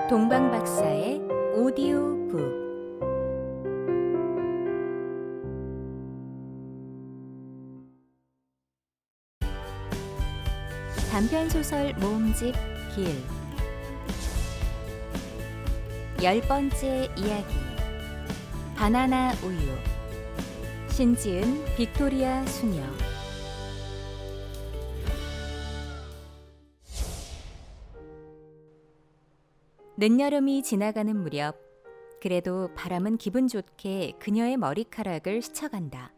동방박사의 오디오북. 단편소설 모음집 길. 10번째 이야기. 바나나 우유. 신지은 빅토리아 수녀. 늦여름이 지나가는 무렵, 그래도 바람은 기분 좋게 그녀의 머리카락을 스쳐간다.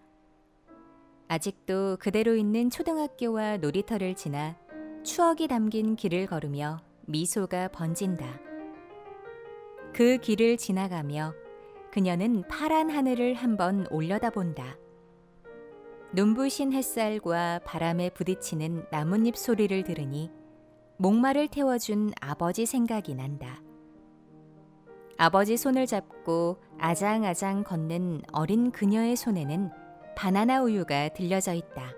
아직도 그대로 있는 초등학교와 놀이터를 지나 추억이 담긴 길을 걸으며 미소가 번진다. 그 길을 지나가며 그녀는 파란 하늘을 한번 올려다본다. 눈부신 햇살과 바람에 부딪히는 나뭇잎 소리를 들으니 목마를 태워준 아버지 생각이 난다. 아버지 손을 잡고 아장아장 걷는 어린 그녀의 손에는 바나나 우유가 들려져 있다.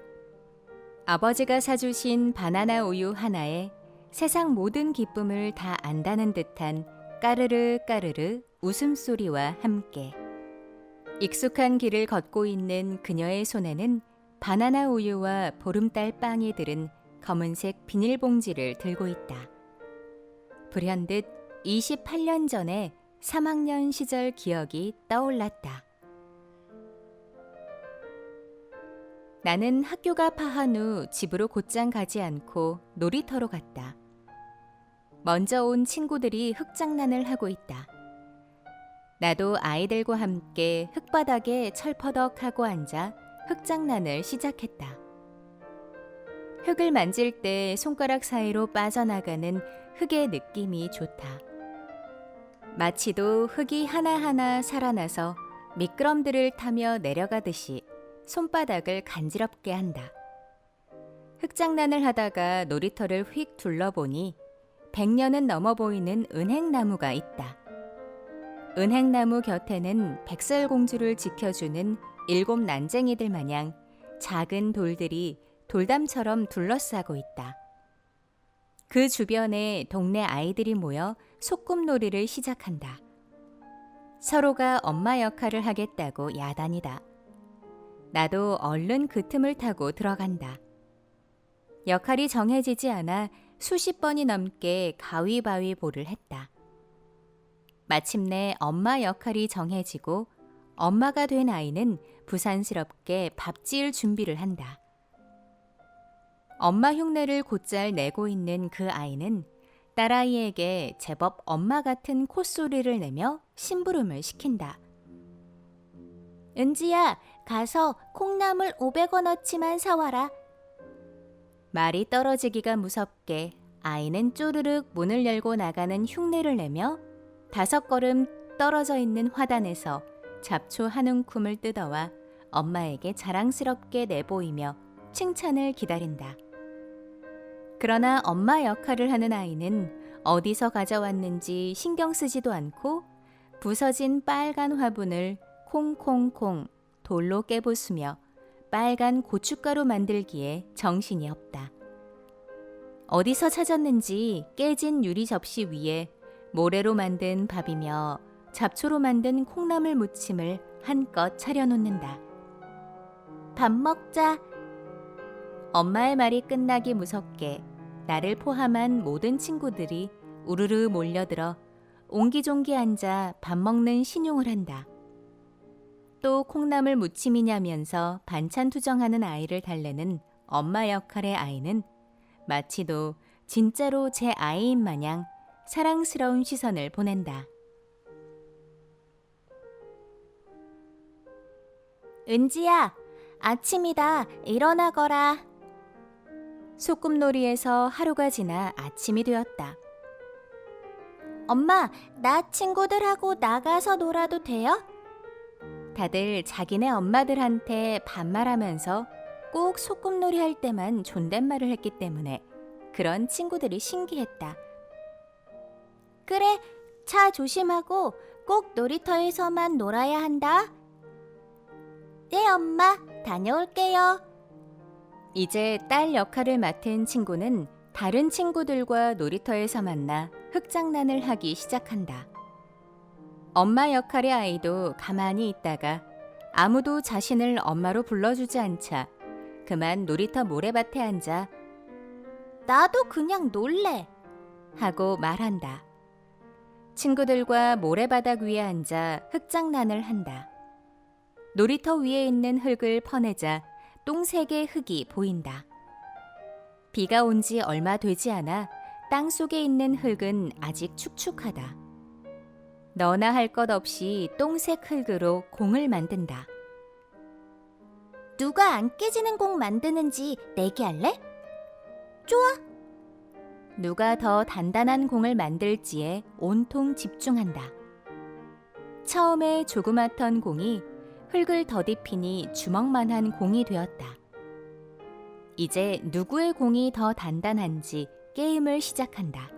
아버지가 사주신 바나나 우유 하나에 세상 모든 기쁨을 다 안다는 듯한 까르르 까르르 웃음소리와 함께 익숙한 길을 걷고 있는 그녀의 손에는 바나나 우유와 보름달 빵이 들은 검은색 비닐봉지를 들고 있다. 불현듯 28년 전에 3학년 시절 기억이 떠올랐다. 나는 학교가 파한 후 집으로 곧장 가지 않고 놀이터로 갔다. 먼저 온 친구들이 흙장난을 하고 있다. 나도 아이들과 함께 흙바닥에 철퍼덕하고 앉아 흙장난을 시작했다. 흙을 만질 때 손가락 사이로 빠져나가는 흙의 느낌이 좋다. 마치도 흙이 하나하나 살아나서 미끄럼들을 타며 내려가듯이 손바닥을 간지럽게 한다. 흙장난을 하다가 놀이터를 휙 둘러보니 100년은 넘어 보이는 은행나무가 있다. 은행나무 곁에는 백설공주를 지켜주는 7 난쟁이들 마냥 작은 돌들이 돌담처럼 둘러싸고 있다. 그 주변에 동네 아이들이 모여 소꿉놀이를 시작한다. 서로가 엄마 역할을 하겠다고 야단이다. 나도 얼른 그 틈을 타고 들어간다. 역할이 정해지지 않아 수십 번이 넘게 가위바위보를 했다. 마침내 엄마 역할이 정해지고 엄마가 된 아이는 부산스럽게 밥 지을 준비를 한다. 엄마 흉내를 곧잘 내고 있는 그 아이는 딸아이에게 제법 엄마 같은 콧소리를 내며 심부름을 시킨다. 은지야, 가서 콩나물 500원어치만 사와라. 말이 떨어지기가 무섭게 아이는 쪼르륵 문을 열고 나가는 흉내를 내며 5걸음 떨어져 있는 화단에서 잡초 한 움큼을 뜯어와 엄마에게 자랑스럽게 내보이며 칭찬을 기다린다. 그러나 엄마 역할을 하는 아이는 어디서 가져왔는지 신경 쓰지도 않고 부서진 빨간 화분을 콩콩콩 돌로 깨부수며 빨간 고춧가루 만들기에 정신이 없다. 어디서 찾았는지 깨진 유리 접시 위에 모래로 만든 밥이며 잡초로 만든 콩나물 무침을 한껏 차려놓는다. 밥 먹자. 엄마의 말이 끝나기 무섭게 나를 포함한 모든 친구들이 우르르 몰려들어 옹기종기 앉아 밥 먹는 신용을 한다. 또 콩나물 무침이냐면서 반찬 투정하는 아이를 달래는 엄마 역할의 아이는 마치도 진짜로 제 아이인 마냥 사랑스러운 시선을 보낸다. 은지야, 아침이다. 일어나거라. 소꿉놀이에서 하루가 지나 아침이 되었다. 엄마, 나 친구들하고 나가서 놀아도 돼요? 다들 자기네 엄마들한테 반말하면서 꼭 소꿉놀이 할 때만 존댓말을 했기 때문에 그런 친구들이 신기했다. 그래, 차 조심하고 꼭 놀이터에서만 놀아야 한다. 네, 엄마, 다녀올게요. 이제 딸 역할을 맡은 친구는 다른 친구들과 놀이터에서 만나 흙장난을 하기 시작한다. 엄마 역할의 아이도 가만히 있다가 아무도 자신을 엄마로 불러주지 않자 그만 놀이터 모래밭에 앉아 나도 그냥 놀래 하고 말한다. 친구들과 모래바닥 위에 앉아 흙장난을 한다. 놀이터 위에 있는 흙을 퍼내자 똥색의 흙이 보인다. 비가 온 지 얼마 되지 않아 땅 속에 있는 흙은 아직 축축하다. 너나 할 것 없이 똥색 흙으로 공을 만든다. 누가 안 깨지는 공 만드는지 내기할래? 좋아. 누가 더 단단한 공을 만들지에 온통 집중한다. 처음에 조그맣던 공이 흙을 더딥히니 주먹만한 공이 되었다. 이제 누구의 공이 더 단단한지 게임을 시작한다.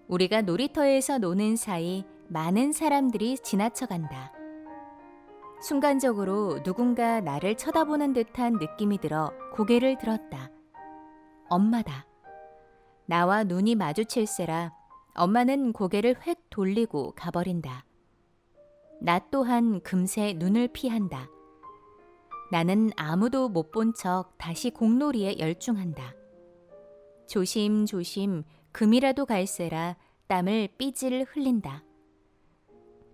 우리가 놀이터에서 노는 사이 많은 사람들이 지나쳐간다. 순간적으로 누군가 나를 쳐다보는 듯한 느낌이 들어 고개를 들었다. 엄마다. 나와 눈이 마주칠세라 엄마는 고개를 획 돌리고 가버린다. 나 또한 금세 눈을 피한다. 나는 아무도 못 본 척 다시 공놀이에 열중한다. 조심조심 금이라도 갈세라 땀을 삐질 흘린다.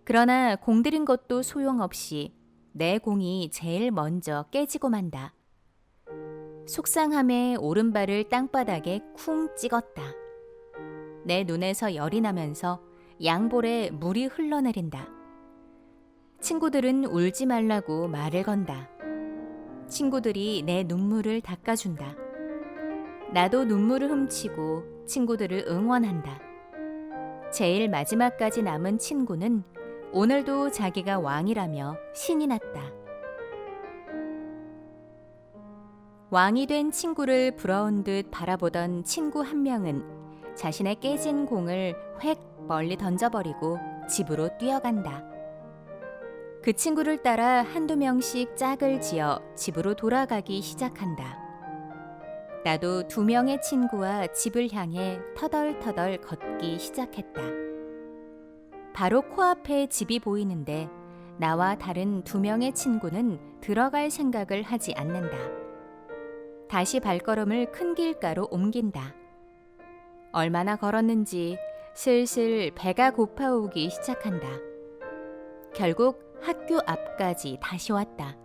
그러나 공들인 것도 소용없이 내 공이 제일 먼저 깨지고 만다. 속상함에 오른발을 땅바닥에 쿵 찍었다. 내 눈에서 열이 나면서 양볼에 물이 흘러내린다. 친구들은 울지 말라고 말을 건다. 친구들이 내 눈물을 닦아준다. 나도 눈물을 훔치고 친구들을 응원한다. 제일 마지막까지 남은 친구는 오늘도 자기가 왕이라며 신이 났다. 왕이 된 친구를 부러운 듯 바라보던 친구 한 명은 자신의 깨진 공을 획 멀리 던져버리고 집으로 뛰어간다. 그 친구를 따라 한두 명씩 짝을 지어 집으로 돌아가기 시작한다. 나도 2명의 친구와 집을 향해 터덜터덜 걷기 시작했다. 바로 코앞에 집이 보이는데 나와 다른 2명의 친구는 들어갈 생각을 하지 않는다. 다시 발걸음을 큰 길가로 옮긴다. 얼마나 걸었는지 슬슬 배가 고파오기 시작한다. 결국 학교 앞까지 다시 왔다.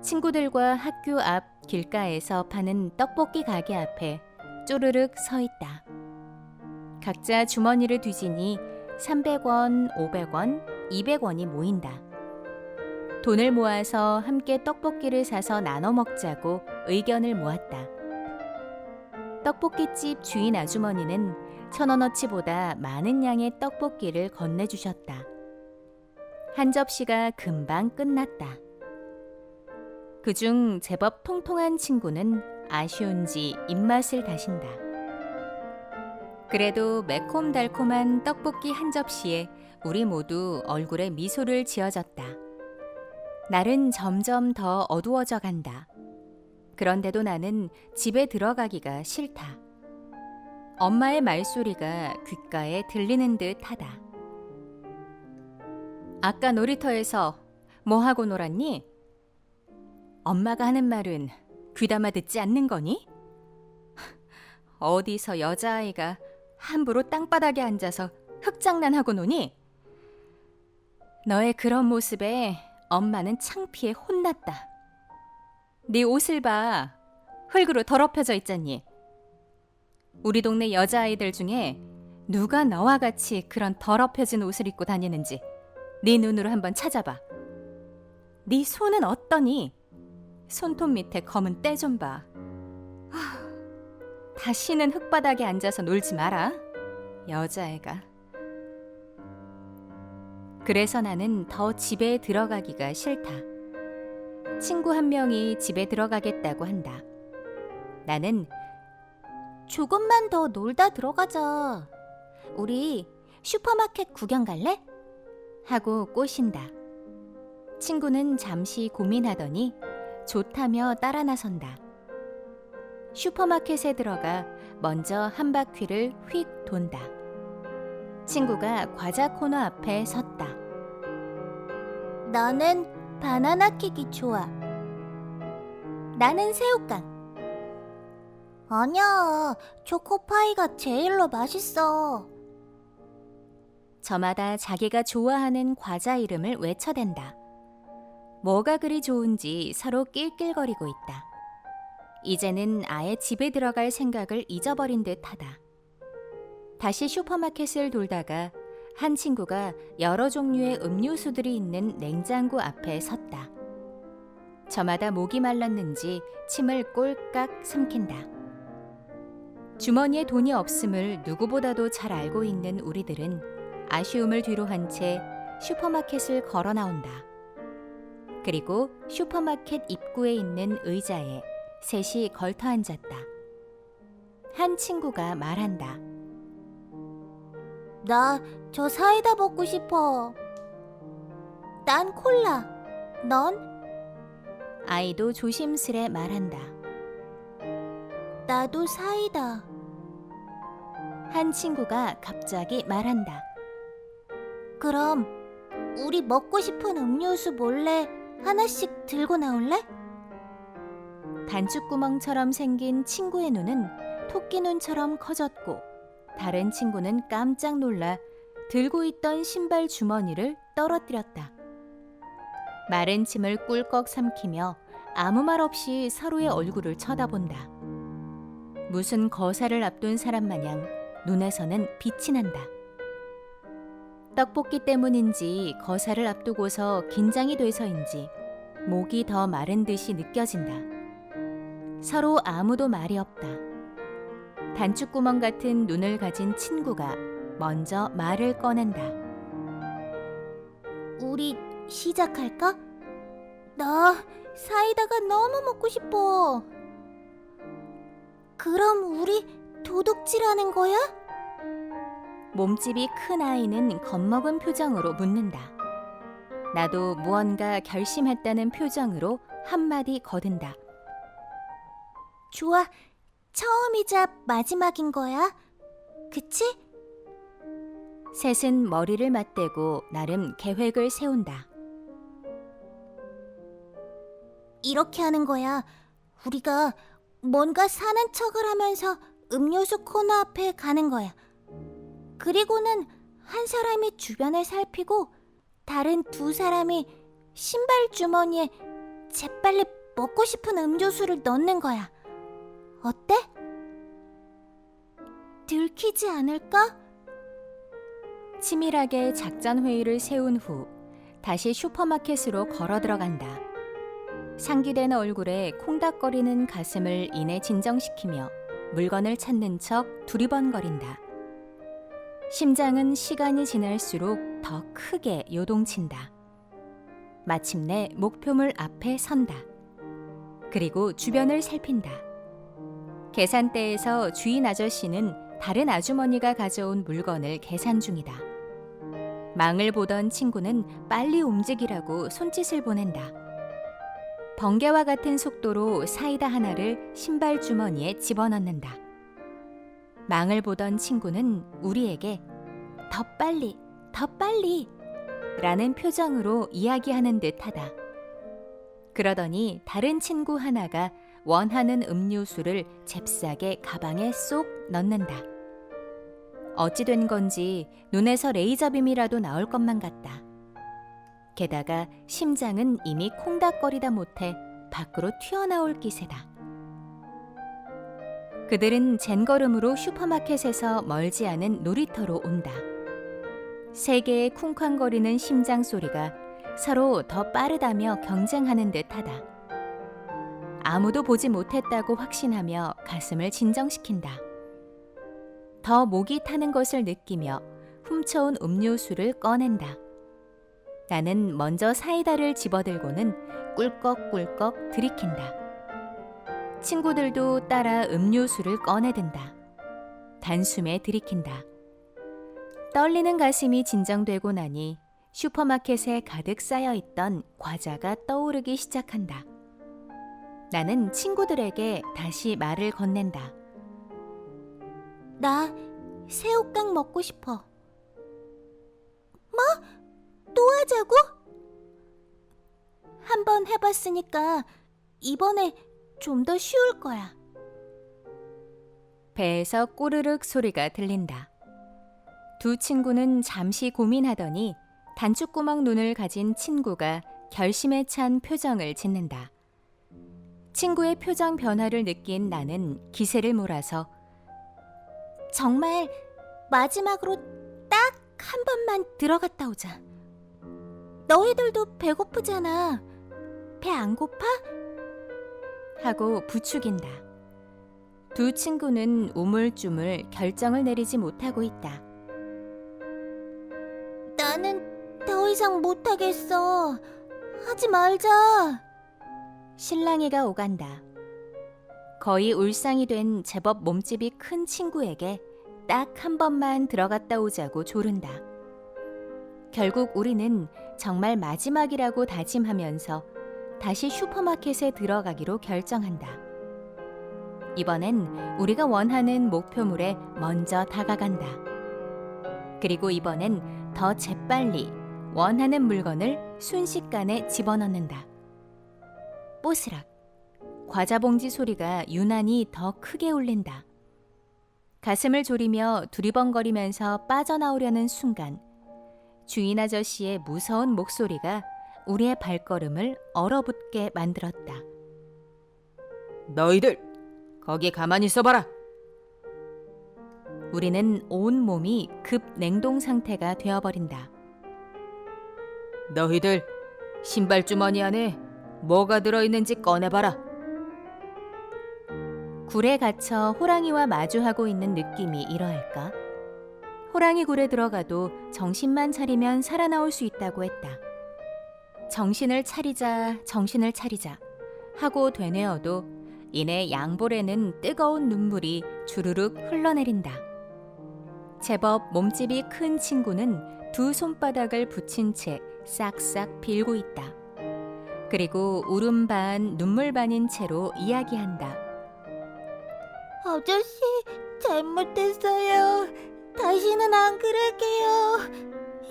친구들과 학교 앞 길가에서 파는 떡볶이 가게 앞에 쪼르륵 서 있다. 각자 주머니를 뒤지니 300원, 500원, 200원이 모인다. 돈을 모아서 함께 떡볶이를 사서 나눠 먹자고 의견을 모았다. 떡볶이집 주인 아주머니는 1,000원어치보다 많은 양의 떡볶이를 건네주셨다. 한 접시가 금방 끝났다. 그중 제법 통통한 친구는 아쉬운지 입맛을 다신다. 그래도 매콤달콤한 떡볶이 한 접시에 우리 모두 얼굴에 미소를 지어줬다. 날은 점점 더 어두워져 간다. 그런데도 나는 집에 들어가기가 싫다. 엄마의 말소리가 귓가에 들리는 듯하다. 아까 놀이터에서 뭐 하고 놀았니? 엄마가 하는 말은 귀담아 듣지 않는 거니? 어디서 여자아이가 함부로 땅바닥에 앉아서 흙장난하고 노니? 너의 그런 모습에 엄마는 창피해 혼났다. 네 옷을 봐. 흙으로 더럽혀져 있잖니. 우리 동네 여자아이들 중에 누가 너와 같이 그런 더럽혀진 옷을 입고 다니는지 네 눈으로 한번 찾아봐. 네 손은 어떠니? 손톱 밑에 검은 때 좀 봐. 다시는 흙바닥에 앉아서 놀지 마라. 여자애가. 그래서 나는 더 집에 들어가기가 싫다. 친구 한 명이 집에 들어가겠다고 한다. 나는 조금만 더 놀다 들어가자. 우리 슈퍼마켓 구경 갈래? 하고 꼬신다. 친구는 잠시 고민하더니 좋다며 따라 나선다. 슈퍼마켓에 들어가 먼저 한 바퀴를 휙 돈다. 친구가 과자 코너 앞에 섰다. 나는 바나나 킥이 좋아. 나는 새우깡. 아니야, 초코파이가 제일로 맛있어. 저마다 자기가 좋아하는 과자 이름을 외쳐댄다. 뭐가 그리 좋은지 서로 낄낄거리고 있다. 이제는 아예 집에 들어갈 생각을 잊어버린 듯하다. 다시 슈퍼마켓을 돌다가 한 친구가 여러 종류의 음료수들이 있는 냉장고 앞에 섰다. 저마다 목이 말랐는지 침을 꼴깍 삼킨다. 주머니에 돈이 없음을 누구보다도 잘 알고 있는 우리들은 아쉬움을 뒤로 한 채 슈퍼마켓을 걸어 나온다. 그리고 슈퍼마켓 입구에 있는 의자에 셋이 걸터 앉았다. 한 친구가 말한다. 나 저 사이다 먹고 싶어. 난 콜라. 넌? 아이도 조심스레 말한다. 나도 사이다. 한 친구가 갑자기 말한다. 그럼 우리 먹고 싶은 음료수 몰래 하나씩 들고 나올래? 반죽구멍처럼 생긴 친구의 눈은 토끼 눈처럼 커졌고 다른 친구는 깜짝 놀라 들고 있던 신발 주머니를 떨어뜨렸다. 마른 침을 꿀꺽 삼키며 아무 말 없이 서로의 얼굴을 쳐다본다. 무슨 거사를 앞둔 사람 마냥 눈에서는 빛이 난다. 떡볶이 때문인지 거사를 앞두고서 긴장이 돼서인지 목이 더 마른 듯이 느껴진다. 서로 아무도 말이 없다. 단추구멍 같은 눈을 가진 친구가 먼저 말을 꺼낸다. 우리 시작할까? 나 사이다가 너무 먹고 싶어. 그럼 우리 도둑질하는 거야? 몸집이 큰 아이는 겁먹은 표정으로 묻는다. 나도 무언가 결심했다는 표정으로 한마디 거둔다. 좋아, 처음이자 마지막인 거야. 그치? 셋은 머리를 맞대고 나름 계획을 세운다. 이렇게 하는 거야. 우리가 뭔가 사는 척을 하면서 음료수 코너 앞에 가는 거야. 그리고는 한 사람이 주변을 살피고 다른 두 사람이 신발 주머니에 재빨리 먹고 싶은 음료수를 넣는 거야. 어때? 들키지 않을까? 치밀하게 작전 회의를 세운 후 다시 슈퍼마켓으로 걸어 들어간다. 상기된 얼굴에 콩닥거리는 가슴을 이내 진정시키며 물건을 찾는 척 두리번거린다. 심장은 시간이 지날수록 더 크게 요동친다. 마침내 목표물 앞에 선다. 그리고 주변을 살핀다. 계산대에서 주인 아저씨는 다른 아주머니가 가져온 물건을 계산 중이다. 망을 보던 친구는 빨리 움직이라고 손짓을 보낸다. 번개와 같은 속도로 사이다 하나를 신발 주머니에 집어넣는다. 망을 보던 친구는 우리에게 더 빨리, 더 빨리 라는 표정으로 이야기하는 듯하다. 그러더니 다른 친구 하나가 원하는 음료수를 잽싸게 가방에 쏙 넣는다. 어찌 된 건지 눈에서 레이저빔이라도 나올 것만 같다. 게다가 심장은 이미 콩닥거리다 못해 밖으로 튀어나올 기세다. 그들은 젠걸음으로 슈퍼마켓에서 멀지 않은 놀이터로 온다. 세 개의 쿵쾅거리는 심장 소리가 서로 더 빠르다며 경쟁하는 듯하다. 아무도 보지 못했다고 확신하며 가슴을 진정시킨다. 더 목이 타는 것을 느끼며 훔쳐온 음료수를 꺼낸다. 나는 먼저 사이다를 집어들고는 꿀꺽꿀꺽 들이킨다. 친구들도 따라 음료수를 꺼내든다. 단숨에 들이킨다. 떨리는 가슴이 진정되고 나니 슈퍼마켓에 가득 쌓여있던 과자가 떠오르기 시작한다. 나는 친구들에게 다시 말을 건넨다. 나 새우깡 먹고 싶어. 뭐? 또 하자고? 한 번 해봤으니까 이번에 좀 더 쉬울 거야. 배에서 꼬르륵 소리가 들린다. 두 친구는 잠시 고민하더니 단추구멍 눈을 가진 친구가 결심에 찬 표정을 짓는다. 친구의 표정 변화를 느낀 나는 기세를 몰아서 정말 마지막으로 딱 한 번만 들어갔다 오자. 너희들도 배고프잖아. 배 안 고파? 하고 부추긴다. 두 친구는 우물쭈물 결정을 내리지 못하고 있다. 나는 더 이상 못하겠어. 하지 말자. 실랑이가 오간다. 거의 울상이 된 제법 몸집이 큰 친구에게 딱 한 번만 들어갔다 오자고 조른다. 결국 우리는 정말 마지막이라고 다짐하면서 다시 슈퍼마켓에 들어가기로 결정한다. 이번엔 우리가 원하는 목표물에 먼저 다가간다. 그리고 이번엔 더 재빨리 원하는 물건을 순식간에 집어넣는다. 뽀스락, 과자 봉지 소리가 유난히 더 크게 울린다. 가슴을 졸이며 두리번거리면서 빠져나오려는 순간 주인 아저씨의 무서운 목소리가 우리의 발걸음을 얼어붙게 만들었다. 너희들 거기 가만히 있어봐라. 우리는 온 몸이 급 냉동 상태가 되어버린다. 너희들 신발 주머니 안에 뭐가 들어있는지 꺼내봐라. 굴에 갇혀 호랑이와 마주하고 있는 느낌이 이러할까? 호랑이 굴에 들어가도 정신만 차리면 살아나올 수 있다고 했다. 정신을 차리자 하고 되뇌어도 이내 양볼에는 뜨거운 눈물이 주르륵 흘러내린다. 제법 몸집이 큰 친구는 두 손바닥을 붙인 채 싹싹 빌고 있다. 그리고 울음 반 눈물 반인 채로 이야기한다. 아저씨, 잘못했어요. 다시는 안 그럴게요.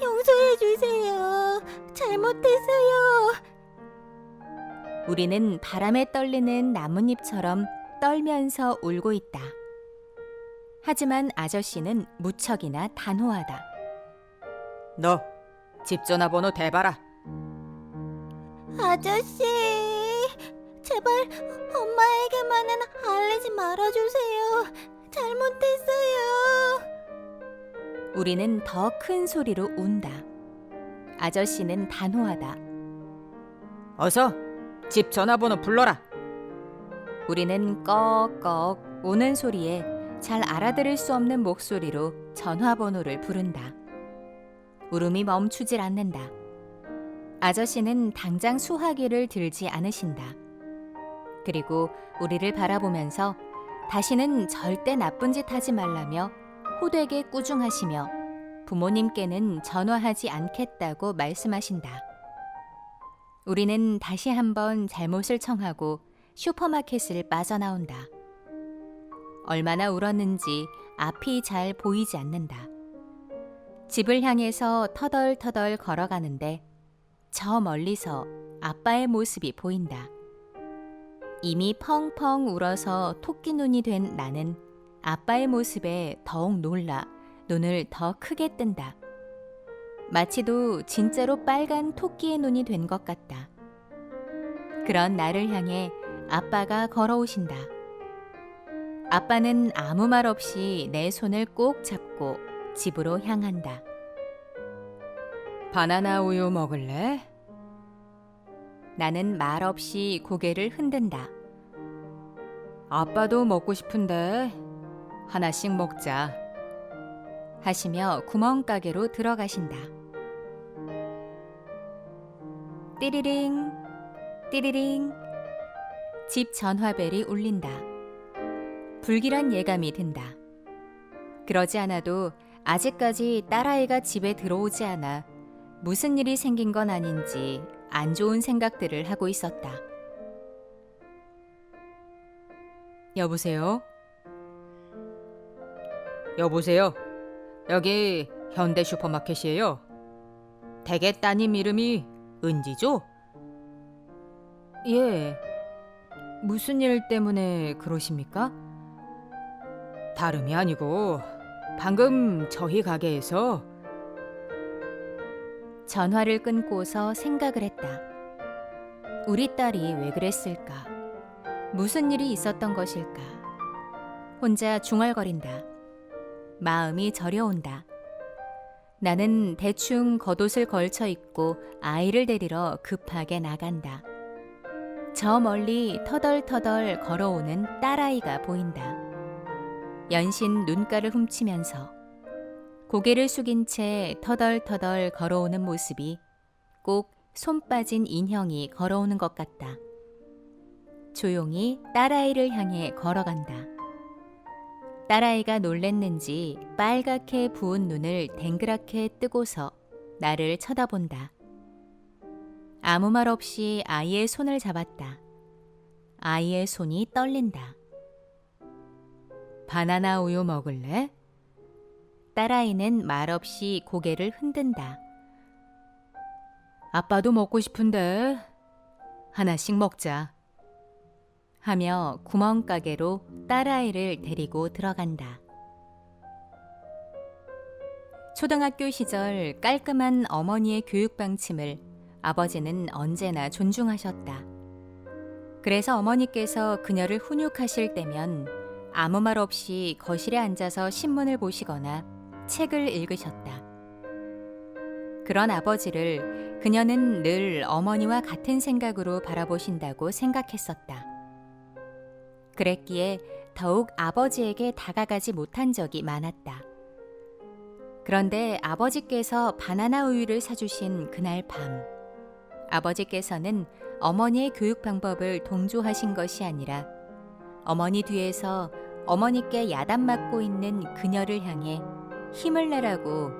용서해 주세요. 잘못했어요. 우리는 바람에 떨리는 나뭇잎처럼 떨면서 울고 있다. 하지만 아저씨는 무척이나 단호하다. 너 집 전화번호 대봐라. 아저씨, 제발 엄마에게만은 알리지 말아주세요. 잘못했어요. 우리는 더 큰 소리로 운다. 아저씨는 단호하다. 어서 집 전화번호 불러라. 우리는 꺽꺽 우는 소리에 잘 알아들을 수 없는 목소리로 전화번호를 부른다. 울음이 멈추질 않는다. 아저씨는 당장 수화기를 들지 않으신다. 그리고 우리를 바라보면서 다시는 절대 나쁜 짓 하지 말라며 호되게 꾸중하시며 부모님께는 전화하지 않겠다고 말씀하신다. 우리는 다시 한번 잘못을 청하고 슈퍼마켓을 빠져나온다. 얼마나 울었는지 앞이 잘 보이지 않는다. 집을 향해서 터덜터덜 걸어가는데 저 멀리서 아빠의 모습이 보인다. 이미 펑펑 울어서 토끼 눈이 된 나는 아빠의 모습에 더욱 놀라 눈을 더 크게 뜬다. 마치도 진짜로 빨간 토끼의 눈이 된 것 같다. 그런 나를 향해 아빠가 걸어오신다. 아빠는 아무 말 없이 내 손을 꼭 잡고 집으로 향한다. 바나나 우유 먹을래? 나는 말 없이 고개를 흔든다. 아빠도 먹고 싶은데 하나씩 먹자. 하시며 구멍가게로 들어가신다. 띠리링, 띠리링. 집 전화벨이 울린다. 불길한 예감이 든다. 그러지 않아도 아직까지 딸아이가 집에 들어오지 않아 무슨 일이 생긴 건 아닌지 안 좋은 생각들을 하고 있었다. 여보세요? 여보세요? 여기 현대 슈퍼마켓이에요. 댁의 따님 이름이 은지죠? 예. 무슨 일 때문에 그러십니까? 다름이 아니고 방금 저희 가게에서 전화를 끊고서 생각을 했다. 우리 딸이 왜 그랬을까? 무슨 일이 있었던 것일까? 혼자 중얼거린다. 마음이 저려온다. 나는 대충 겉옷을 걸쳐 입고 아이를 데리러 급하게 나간다. 저 멀리 터덜터덜 걸어오는 딸아이가 보인다. 연신 눈가를 훔치면서 고개를 숙인 채 터덜터덜 걸어오는 모습이 꼭 손 빠진 인형이 걸어오는 것 같다. 조용히 딸아이를 향해 걸어간다. 딸아이가 놀랬는지 빨갛게 부은 눈을 댕그랗게 뜨고서 나를 쳐다본다. 아무 말 없이 아이의 손을 잡았다. 아이의 손이 떨린다. 바나나 우유 먹을래? 딸아이는 말없이 고개를 흔든다. 아빠도 먹고 싶은데 하나씩 먹자. 하며 구멍가게로 딸아이를 데리고 들어간다. 초등학교 시절 깔끔한 어머니의 교육 방침을 아버지는 언제나 존중하셨다. 그래서 어머니께서 그녀를 훈육하실 때면 아무 말 없이 거실에 앉아서 신문을 보시거나 책을 읽으셨다. 그런 아버지를 그녀는 늘 어머니와 같은 생각으로 바라보신다고 생각했었다. 그랬기에 더욱 아버지에게 다가가지 못한 적이 많았다. 그런데 아버지께서 바나나 우유를 사주신 그날 밤, 아버지께서는 어머니의 교육 방법을 동조하신 것이 아니라 어머니 뒤에서 어머니께 야단 맞고 있는 그녀를 향해 힘을 내라고,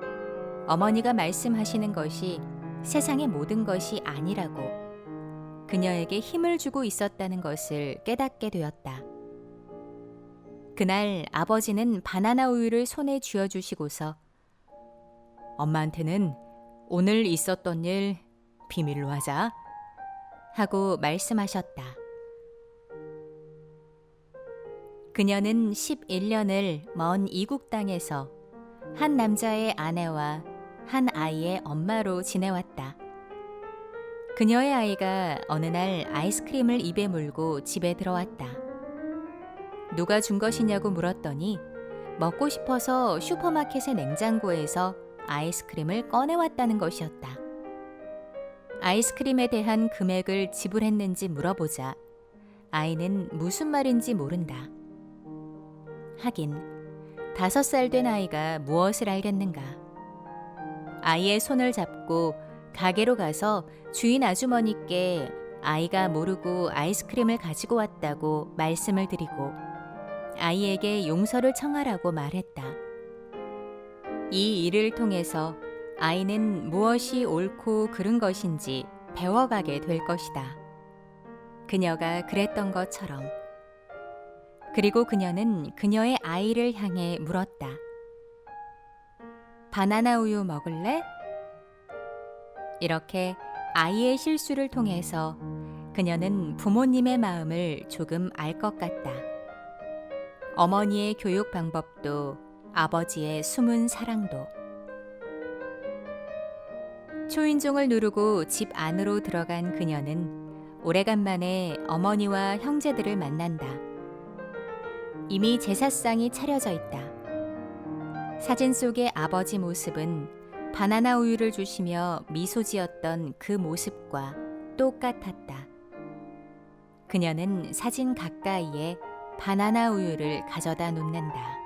어머니가 말씀하시는 것이 세상의 모든 것이 아니라고 그녀에게 힘을 주고 있었다는 것을 깨닫게 되었다. 그날 아버지는 바나나 우유를 손에 쥐어주시고서 엄마한테는 오늘 있었던 일 비밀로 하자 하고 말씀하셨다. 그녀는 11년을 먼 이국 땅에서 한 남자의 아내와 한 아이의 엄마로 지내왔다. 그녀의 아이가 어느 날 아이스크림을 입에 물고 집에 들어왔다. 누가 준 것이냐고 물었더니 먹고 싶어서 슈퍼마켓의 냉장고에서 아이스크림을 꺼내왔다는 것이었다. 아이스크림에 대한 금액을 지불했는지 물어보자 아이는 무슨 말인지 모른다. 하긴 5살 된 아이가 무엇을 알겠는가. 아이의 손을 잡고 가게로 가서 주인 아주머니께 아이가 모르고 아이스크림을 가지고 왔다고 말씀을 드리고 아이에게 용서를 청하라고 말했다. 이 일을 통해서 아이는 무엇이 옳고 그른 것인지 배워가게 될 것이다. 그녀가 그랬던 것처럼. 그리고 그녀는 그녀의 아이를 향해 물었다. 바나나 우유 먹을래? 이렇게 아이의 실수를 통해서 그녀는 부모님의 마음을 조금 알 것 같다. 어머니의 교육 방법도 아버지의 숨은 사랑도. 초인종을 누르고 집 안으로 들어간 그녀는 오래간만에 어머니와 형제들을 만난다. 이미 제사상이 차려져 있다. 사진 속의 아버지 모습은 바나나 우유를 주시며 미소 지었던 그 모습과 똑같았다. 그녀는 사진 가까이에 바나나 우유를 가져다 놓는다.